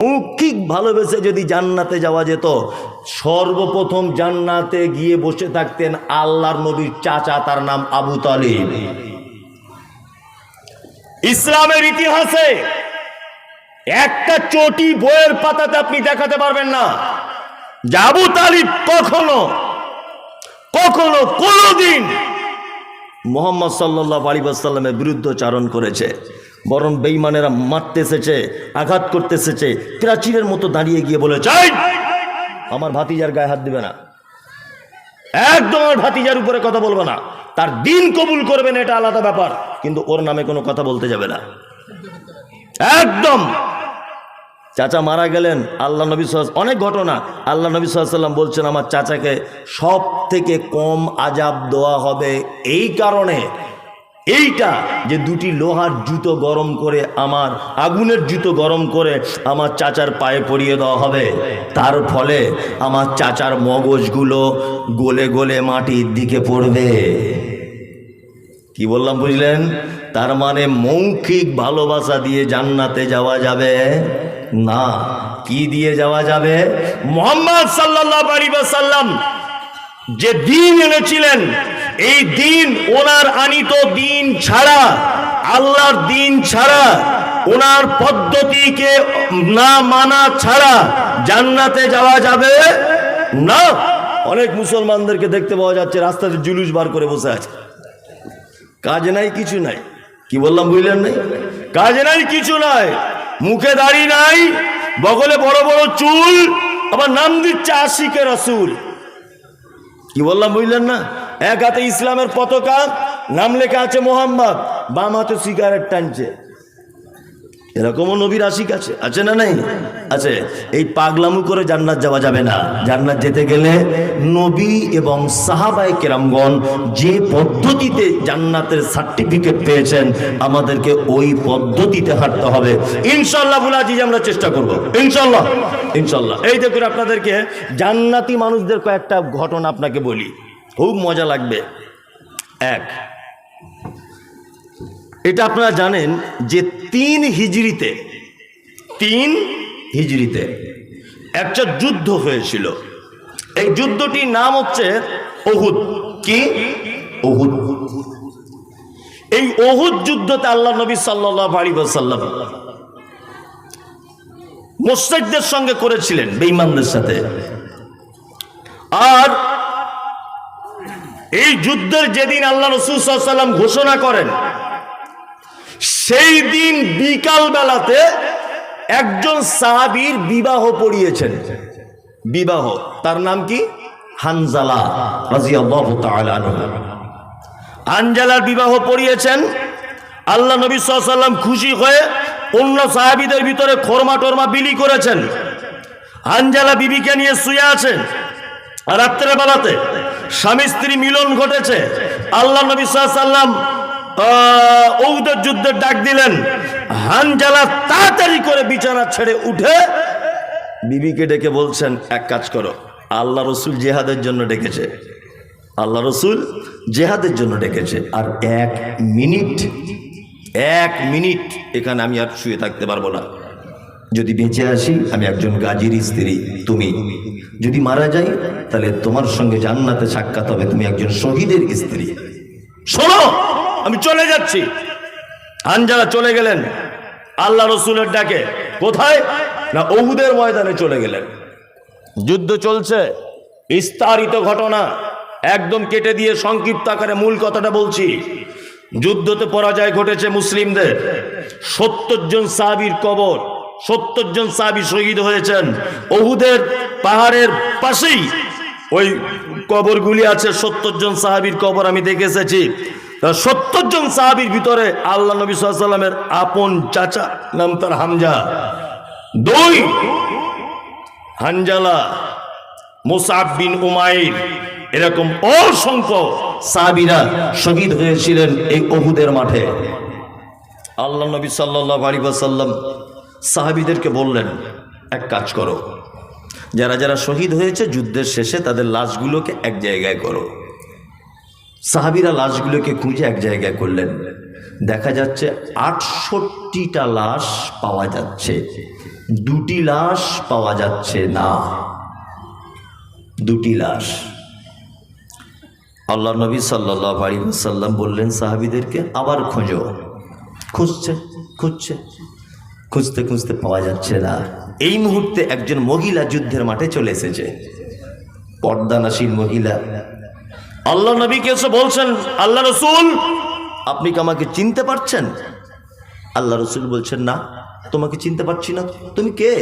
মৌখিক ভালোবেসে যদি জান্নাতে যাওয়া যেত, সর্বপ্রথম জান্নাতে গিয়ে বসে থাকতেন আল্লাহর নবীর চাচা, তার নাম আবু তালিব। ইসলামের ইতিহাসে একটা চটি বইয়ের পাতাতে আপনি দেখাতে পারবেন না যে আবু তালিব কখনো কোনোদিন মুহাম্মদ সাল্লাল্লাহু আলাইহি ওয়াসাল্লামের বিরুদ্ধচারণ করেছে। বরং বেঈমানেরা মারতে এসেছে, আঘাত করতে এসেছে, প্রাচীরের মতো দাঁড়িয়ে গিয়ে বলেছে, আমার ভাতিজার গায়ে হাত দিবে না, একদম আমার ভাতিজার উপরে কথা বলবে না, তার দিন কবুল করবেন এটা আলাদা ব্যাপার, কিন্তু ওর নামে কোনো কথা বলতে যাবে না। একদম চাচা মারা গেলেন, আল্লাহ নবী অনেক ঘটনা, আল্লাহ নবী সাল্লাল্লাহু আলাইহি ওয়াসাল্লাম বলছেন আমার চাচাকে সব থেকে কম আযাব দেওয়া হবে এই কারণে, এইটা যে দুটি লোহার জুতো গরম করে, আমার আগুনের জুতো গরম করে আমার চাচার পায়ে পরিয়ে দেওয়া হবে, তার ফলে আমার চাচার মগজগুলো গলে গলে মাটির দিকে পড়বে। কি বললাম বুঝলেন? তার মানে মৌখিক ভালোবাসা দিয়ে জান্নাতে যাওয়া যাবে না। কি দিয়ে যাওয়া যাবে? মুহাম্মদ সাল্লাল্লাহু আলাইহি ওয়াসাল্লাম যে দিন এনেছিলেন, এই দিন ওনার আনিত দিন ছাড়া, আল্লাহর দিন ছাড়া, ওনার পদ্ধতিকে না মানা ছাড়া জান্নাতে যাওয়া যাবে না। অনেক মুসলমানদেরকে দেখতে পাওয়া যাচ্ছে রাস্তাতে জুলুস বার করে বসে আছে, কাজ নাই কিছু নাই। কি বললাম বুঝলেন? নাই কাজ নাই কিছু নাই, মুখে দাড়ি নাই, বগলে বড় বড় চুল, আবার নাম দিচ্ছে আশিকে রাসূল। কি বললাম বুঝলেন না? এক হাতে ইসলামের পতাকা, নাম লেখা আছে মোহাম্মদ, বাম হাতে সিগারেট টানছে। এরকমও নবীর আশিক আছে, আছে না নাই? আছে। এই পাগলামু করে জান্নাত যাওয়া যাবে না। জান্নাত যেতে গেলে নবী এবং সাহাবায়ে কেরামগণ যে পদ্ধতিতে জান্নাতের সার্টিফিকেট পেয়েছেন, আমাদেরকে ওই পদ্ধতিতে হাঁটতে হবে। ইনশাআল্লাহ বুলাজি আমরা চেষ্টা করব, ইনশাআল্লাহ ইনশাআল্লাহ। এই দেখুন আপনাদেরকে জান্নাতি মানুষদের কয়েকটা ঘটনা আপনাকে বলি, খুব মজা লাগবে। এক, এটা আপনারা জানেন যে 3 হিজরিতে একটা যুদ্ধ হয়েছিল। এই যুদ্ধটির নাম হচ্ছে উহুদ। কি? উহুদ। এই উহুদ যুদ্ধতে আল্লাহ নবী সাল্লাল্লাহু আলাইহি ওয়াসাল্লাম মুশরিকদের সঙ্গে করেছিলেন, বেঈমানদের সাথে। আর এই যুদ্ধের যেদিন আল্লাহ রাসূল সাল্লাল্লাহু আলাইহি ওয়াসাল্লাম ঘোষণা করেন, সেই দিন বিকাল বেলাতে একজন সাহাবীর বিবাহ পড়িয়েছেন। বিবাহ, তার নাম কি? হানজালা রাদিয়াল্লাহু তাআলা আনহু। হানজালার বিবাহ পড়িয়েছেন। আল্লাহ নবী সাল্লাল্লাহু আলাইহি ওয়াসাল্লাম খুশি হয়ে অন্য সাহাবীদের ভিতরে খরমা টরমা বিলি করেছেন। হানজালা বিবিকে নিয়ে শুয়ে আছেন। রাত্রের বেলাতে স্বামী স্ত্রী মিলন ঘটেছে। আল্লাহ নবী সাল্লাল্লাহু আলাইহি ওয়াসাল্লাম উহুদের যুদ্ধের ডাক দিলেন। হানজালা তাড়াতাড়ি করে বিছানা ছেড়ে উঠে বিবিকে ডেকে বলছেন, এক কাজ করো, আল্লাহ রসুল জেহাদের জন্য ডেকেছে, আল্লাহ রসুল জেহাদের জন্য ডেকেছে, আর 1 মিনিট এখানে আমি আর শুয়ে থাকতে পারবো না। যদি বেঁচে আসি আমি একজন গাজীর স্ত্রী, তুমি যদি মারা যাই তাহলে তোমার সঙ্গে জান্নাতে সাক্ষাৎ হবে, তুমি একজন শহীদের স্ত্রী। শোনো, আমি চলে যাচ্ছি। হানজালা চলে গেলেন আল্লাহ রসুলের ডাকে। কোথায়? না, উহুদের ময়দানে চলে গেলেন। যুদ্ধ চলছে, বিস্তারিত ঘটনা একদম কেটে দিয়ে সংক্ষিপ্ত আকারে মূল কথাটা বলছি। যুদ্ধতে পরাজয় ঘটেছে মুসলিমদের। 70 জন সাহাবীর কবর, 70 জন সাহাবী শহীদ হয়েছেন। উহুদের পাহাড়ের পাশেই ওই কবরগুলি আছে, 70 জন সাহাবীর কবর আমি দেখে এসেছি। 70 জন সাহাবীর ভিতরে আল্লাহ নবী সাল্লাল্লাহু আলাইহি ওয়াসাল্লামের আপন চাচা, নাম তার হামজা। 2, হানজালা, মুসআব বিন উমাইর, এরকম অসংখ্য সাহাবীরা শহীদ হয়েছিলেন এই উহুদের মাঠে। আল্লাহ নবী সাল্লাল্লাহু আলাইহি ওয়াসাল্লাম সাহাবীদেরকে বললেন, এক কাজ করো, যারা যারা শহীদ হয়েছে যুদ্ধের শেষে তাদের লাশগুলোকে এক জায়গায় করো। সাহাবীরা লাশগুলোকে খুঁজে এক জায়গায় করলেন। দেখা যাচ্ছে 68টা লাশ পাওয়া যাচ্ছে, 2টি লাশ পাওয়া যাচ্ছে না। 2টি লাশ। আল্লাহ নবী সাল্লাল্লাহু আলাইহি ওয়াসাল্লাম বললেন সাহাবীদেরকে, আবার খোঁজো। খুঁজছে, খুঁজতে খুঁজতে পাওয়া যাচ্ছে না। এই মুহূর্তে একজন মহিলা যুদ্ধের মাঠে চলে এসেছে, পর্দানাশীল মহিলা। আল্লাহ নবীকে এসে বলছেন, আল্লাহ রসুল আপনি কি আমাকে চিনতে পারছেন? আল্লাহ রসুল বলছেন, না তোমাকে চিনতে পারছি না, তুমি কে?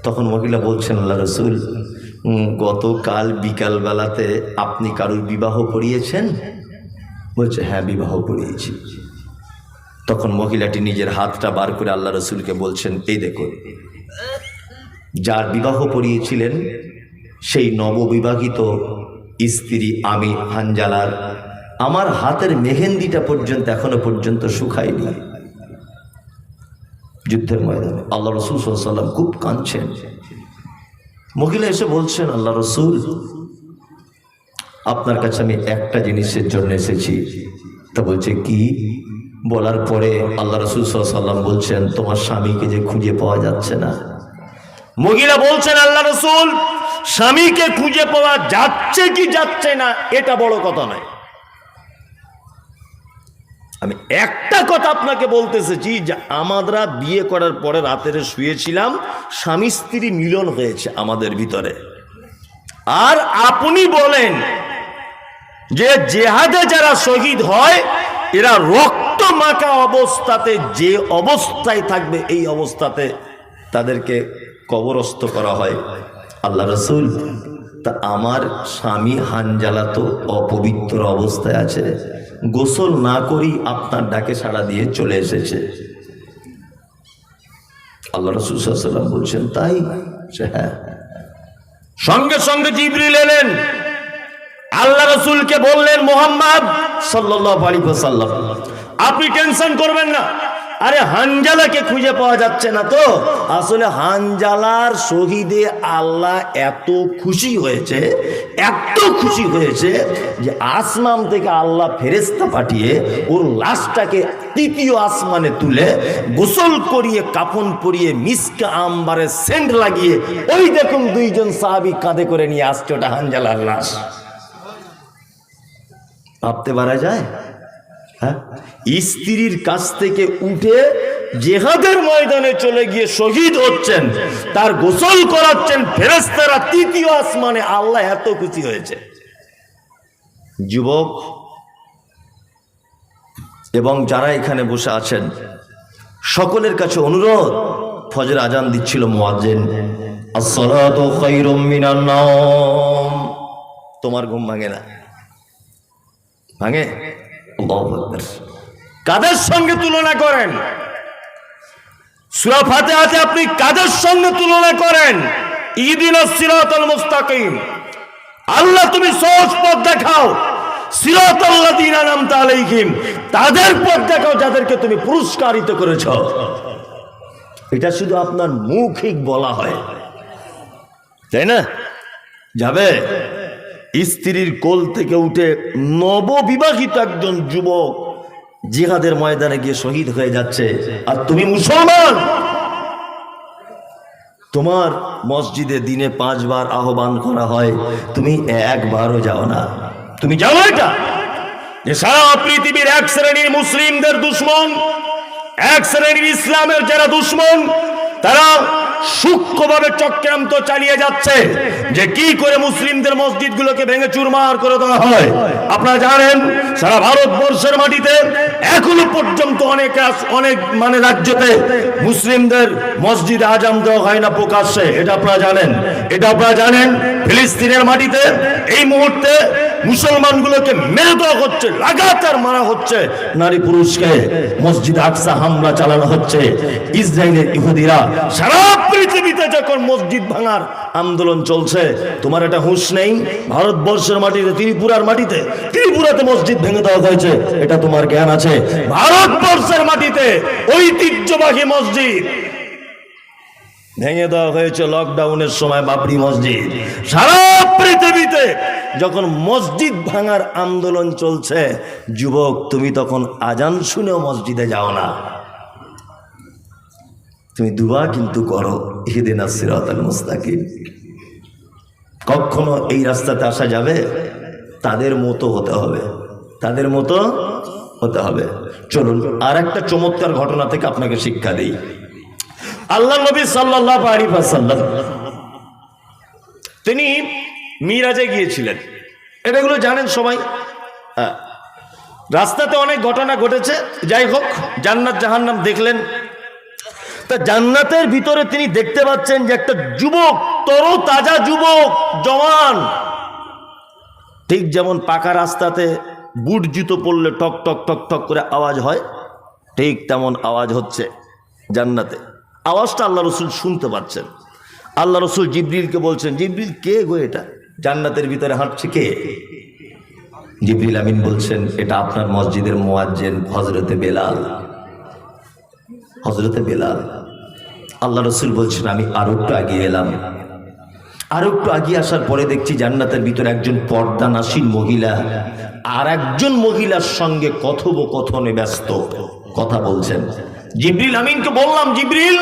তখন মহিলা বলছেন, আল্লাহ রসুল গতকাল বিকাল বেলাতে আপনি কারুর বিবাহ পড়িয়েছেন? বলছে, হ্যাঁ বিবাহ পড়িয়েছি। তখন মহিলাটি নিজের হাতটা বার করে আল্লাহ রসুলকে বলছেন, এই দেখুন, যার বিবাহ পড়িয়েছিলেন সেই নববিবাহিত স্ত্রী আমি হানজালার, আমার হাতের মেহেন্দিটা পর্যন্ত এখনো পর্যন্ত শুকায়নি। যুদ্ধের ময়দানে আল্লাহ রসুল সাল্লাল্লাহু আলাইহি ওয়াসাল্লাম খুব কাঁদছেন। মহিলা এসে বলছেন, আল্লাহ রসুল আপনার কাছে আমি একটা জিনিসের জন্য এসেছি। তা বলছে, কি? বলার পরে আল্লাহ রসুল সাল্লাল্লাহু আলাইহি ওয়াসাল্লাম বলছেন, তোমার স্বামীকে যে খুঁজে পাওয়া যাচ্ছে না। মহিলা বলছেন, আল্লাহ রসুল স্বামীকে খুঁজে পাওয়া যাচ্ছে কি যাচ্ছে না এটা বড় কথা নয়, আমি একটা কথা আপনাকে বলতে এসেছি যে আমরা বিয়ে করার পরে রাতের শুয়েছিলাম, স্বামী স্ত্রী মিলন হয়েছে আমাদের ভিতরে। আর আপনি বলেন যে জেহাদে যারা শহীদ হয় এরা রক্ত মাখা অবস্থাতে যে অবস্থায় থাকবে এই অবস্থাতে তাদেরকে কবরস্থ করা হয়। আল্লাহ রসুল, তা আমার স্বামী হানজালা তো অপবিত্র অবস্থায় আছে, গোসল না করি আপনার ডাকে সাড়া দিয়ে চলে এসেছে। আল্লাহ রাসূল সাল্লাল্লাহু আলাইহি ওয়াসাল্লাম বলছেন, তাই? হ্যাঁ। সঙ্গে সঙ্গে জিবরিল এলেন, আল্লাহ রাসূলকে বললেন, মুহাম্মদ সাল্লাল্লাহু আলাইহি ওয়াসাল্লাম আপনি টেনশন করবেন না, আরে হানজালাকে খুঁজে পাওয়া যাচ্ছে না তো। আসলে হানজালার শহীদে আল্লাহ এত খুশি হয়েছে, এত খুশি হয়েছে যে আসমান থেকে আল্লাহ ফেরেশতা পাঠিয়ে ওর লাশটাকে তৃতীয় আসমানে তুলে গোসল করিয়ে কাফন পরিয়ে মিসকা আম্বারে সেন্ট লাগিয়ে ওই দেখুন দুইজন সাহাবী কাঁধে করে নিয়ে আসছে, ওটা হানজালার লাশ। ভাবতে পারা যায়? হ্যাঁ, স্ত্রীর কাছ থেকে উঠে জিহাদের ময়দানে চলে গিয়ে শহীদ হচ্ছেন, তার গোসল করাচ্ছেন ফেরেশতারা তৃতীয় আসমানে। আল্লাহ এত খুশি হয়েছে। যুবক এবং যারা এখানে বসে আছেন সকলের কাছে অনুরোধ, ফজর আজান দিচ্ছিল মুয়াজ্জিন, আসসালাতু খায়রুম মিনান নাওম। তোমার ঘুম ভাঙে না? ভাঙে? কাদের সঙ্গে তুলনা করেন? সূরা ফাতিহাতে আপনি কাদের সঙ্গে তুলনা করেন? ইহদিনাস সিরাতাল মুস্তাকিম, আল্লাহ তুমি সহজ পথ দেখাও, সিরাতাল লাযিনা আনআমতা আলাইহিম, তাদের পথ দেখাও যাদেরকে তুমি পুরস্কারিত করেছ। এটা শুধু আপনার মৌখিক বলা হয়, তাই না? যাবে স্ত্রীর কোল থেকে উঠে নববিবাহিত একজন যুবক জিহাদের ময়দানে গিয়ে শহীদ হয়ে যাচ্ছে, আর তুমি মুসলমান, তোমার মসজিদে দিনে 5 বার আহ্বান করা হয়, তুমি একবারও যাও না। তুমি জানো এটা যে সারা পৃথিবীর এক শ্রেণীর মুসলিমদের দুশ্মন, এক শ্রেণীর ইসলামের যারা দুশ্মন, তারা সূক্ষ্মভাবে চক্রান্ত চালিয়ে যাচ্ছে যে কি করে মুসলিমদের মসজিদগুলোকে ভেঙে চুরমার করে দেওয়া হয়। আপনারা জানেন সারা ভারতবর্ষের মাটিতে এখনো পর্যন্ত অনেক রাজ্যতে মুসলিমদের মসজিদে আজান দেওয়া হয় না প্রকাশ্যে, এটা আপনারা জানেন। এটা আপনারা জানেন ফিলিস্তিনের মাটিতে এই মুহূর্তে মুসলমানগুলোকে মেরে দেওয়া হচ্ছে, লাগাতার মারা হচ্ছে, নারী পুরুষকে মসজিদ আকসা হামলা চালানো হচ্ছে। ইসরায়েলের ইহুদিরা সারা পৃথিবীতে যখন মসজিদ ভাঙার আন্দোলন চলছে, তোমার এটা হুঁশ নেই? ভারতবর্ষের মাটিতে ত্রিপুরাতে মসজিদ ভেঙে দেওয়া হয়েছে, এটা তোমার জ্ঞান আছে? ভারতবর্ষের মাটিতে ঐতিহ্যবাহী মসজিদ ভেঙে দেওয়া হয়েছে লকডাউনের সময়, বাবরি মসজিদ। সারা পৃথিবীতে যখন মসজিদ ভাঙার আন্দোলন চলছে, যুবক তুমি তখন আজান শুনেও মসজিদে যাও না, তুমি দুয়া কিন্তু করো, ইহদিনাস সিরাতাল মুস্তাকিম। কখনো এই রাস্তাতে আসা যাবে? তাদের মতো হতে হবে, তাদের মতো হতে হবে। চলুন আর একটা চমৎকার ঘটনা থেকে আপনাকে শিক্ষা দেই। আল্লাহ নবী সাল্লাল্লাহু আলাইহি ওয়াসাল্লাম তিনি মিরাজে গিয়েছিলেন, এটাগুলো জানেন সবাই। রাস্তাতে অনেক ঘটনা ঘটেছে, যাই হোক জান্নাত জাহান্নাম দেখলেন। তা জান্নাতের ভিতরে তিনি দেখতে পাচ্ছেন যে একটা যুবক, তরতাজা যুবক, জওয়ান, ঠিক যেমন পাকা রাস্তাতে বুট জুতো পরলে টক টক টক টক করে আওয়াজ হয়, ঠিক তেমন আওয়াজ হচ্ছে জান্নাতে। আওয়াজটা আল্লাহ রসুল শুনতে পাচ্ছেন। আল্লাহ রসুল জিবরিলকে বলছেন, জিবরিল কে গো এটা জান্নাতের ভিতরে হাঁটছে, কে? জিবরিল আমিন বলছেন, এটা আপনার মসজিদের মুয়াজ্জিন হযরতে বেলাল, হযরতে বেলাল। আল্লাহ রসুল বলছেন, আমি আরো একটু এগিয়ে এলাম, আরো একটু এগিয়ে আসার পরে দেখছি জান্নাতের ভিতরে একজন পর্দানাসীন মহিলা আর একজন মহিলার সঙ্গে কথোপকথনে ব্যস্ত, কথা বলছেন। জিবরিল আমিনকে বললাম, জিবরিল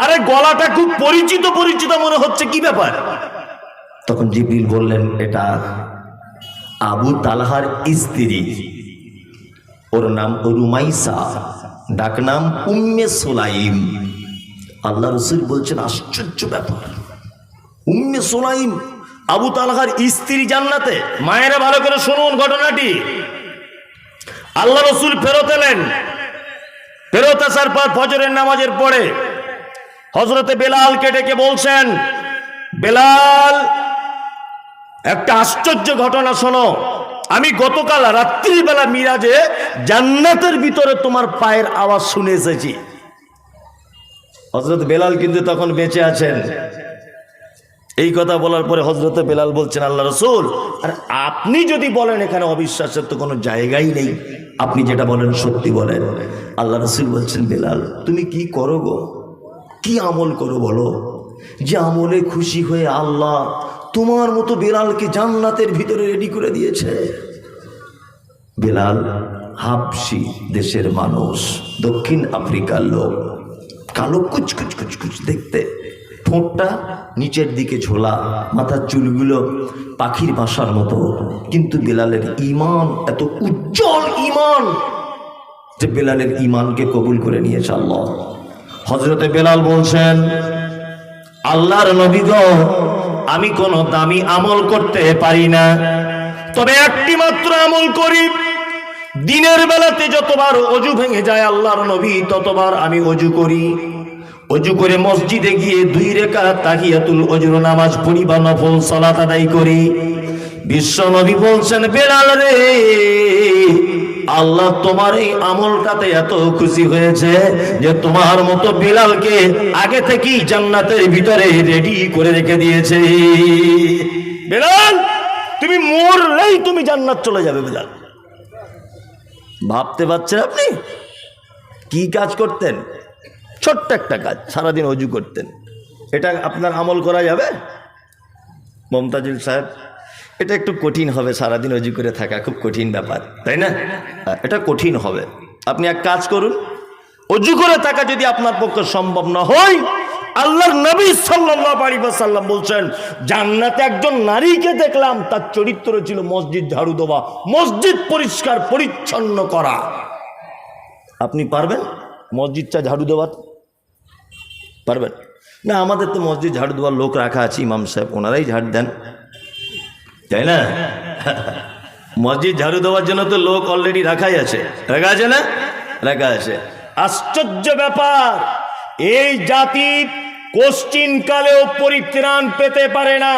আরে গলাটা খুব পরিচিত পরিচিত মনে হচ্ছে, কি ব্যাপার? তখন জিবরিল বললেন, এটা আবু তালহার স্ত্রী, ওর নাম রুমাইসা, ডাক নাম উম্মে সুলাইম। আল্লাহ রসুল বলছেন, আশ্চর্য ব্যাপার, উম্মে সুলাইম আবু তালহার স্ত্রী জান্নাতে। মায়েরা ভালো করে শুনুন ঘটনাটি। আল্লাহ রসুল ফেরত এলেন, ফেরত আসার পর ফজরের নামাজের পরে হযরতে বেলালকে ডেকে বলছেন, বেলাল একটা আশ্চর্য ঘটনা শোনো, আমি গতকাল রাত্রিবেলা মিরাজে জান্নাতের ভিতরে তোমার পায়ের আওয়াজ শুনে এসেছি। হযরত বেলাল কিন্তু তখন বেঁচে আছেন। এই কথা বলার পরে হযরতে বেলাল বলছেন, আল্লাহ রাসূল আর আপনি যদি বলেন এখানে অবিশ্বাসের তো কোনো জায়গাই নেই, আপনি যেটা বলেন সত্যি বলেন। আল্লাহ রাসূল বলছেন, বেলাল তুমি কি করো গো, কি আমল করো বলো, যে আমলে খুশি হয়ে আল্লাহ তোমার মতো বেলালকে জান্নাতের ভিতরে রেডি করে দিয়েছে। বেলাল হাবশি দেশের মানুষ, দক্ষিণ আফ্রিকার লোক, কালো কুচকুচ কুচকুচ দেখতে, ঠোঁটটা নিচের দিকে ঝোলা, মাথার চুলগুলো পাখির বাসার মতো, কিন্তু বেলালের ঈমান এত উজ্জ্বল ঈমান যে বেলালের ঈমানকে কবুল করে নিয়েছে আল্লাহ। হযরতে বেলাল বলছেন, আল্লাহর নবী গো, আমি কোনো দামি আমল করতে পারি না, তবে একটি মাত্র আমল করি, দিনের বেলাতে যতবার অজু ভেঙে যায় আল্লাহর নবী ততবার আমি অজু করি। অজু করে মসজিদে গিয়ে 2 রাকাত তাহিয়াতুল ওজুর নামাজ পড়ি বা নফল সালাত আদায় করি। বিশ্ব নবী বলছেন, বেলাল রে, আল্লাহ তোমার এই আমলটাতে এত খুশি হয়েছে যে তোমার মতো বেলালকে আগে থেকেই জান্নাতের ভিতরে রেডি করে রেখে দিয়েছে। বেলাল তুমি মরলেই তুমি জান্নাত চলে যাবে। বেলাল ভাবতে পারছেন আপনি কি কাজ করতেন? ছোট্ট একটা কাজ, সারাদিন অজু করতেন। এটা আপনার আমল করা যাবে? মমতাজুল সাহেব, এটা একটু কঠিন হবে, সারাদিন অজু করে থাকা খুব কঠিন ব্যাপার, তাই না? এটা কঠিন হবে। আপনি এক কাজ করুন, অজু করে থাকা যদি আপনার পক্ষে সম্ভব না হয়, আল্লাহর নবী সাল্লাল্লাহু আলাইহি ওয়াসাল্লাম বলছেন, জান্নাতে একজন নারীকে দেখলাম, তার চরিত্র ছিল মসজিদ ঝাড়ু দেওয়া, মসজিদ পরিষ্কার পরিচ্ছন্ন করা। আপনি পারবেন মসজিদটা ঝাড়ু দেওয়া? পারবেন না? আমাদের তো মসজিদ ঝাড়ু দেওয়ার লোক রাখা আছে, ইমাম সাহেব, ওনারাই ঝাড় দেন, তাই না? মসজিদ ঝাড়ু দেওয়ার জন্য তো লোক অলরেডি রাখাই আছে, রাখা আছে না? রাখা আছে। আশ্চর্য ব্যাপার, এই জাতি কোশ্চিন কালেও পরিত্রাণ পেতে পারে না।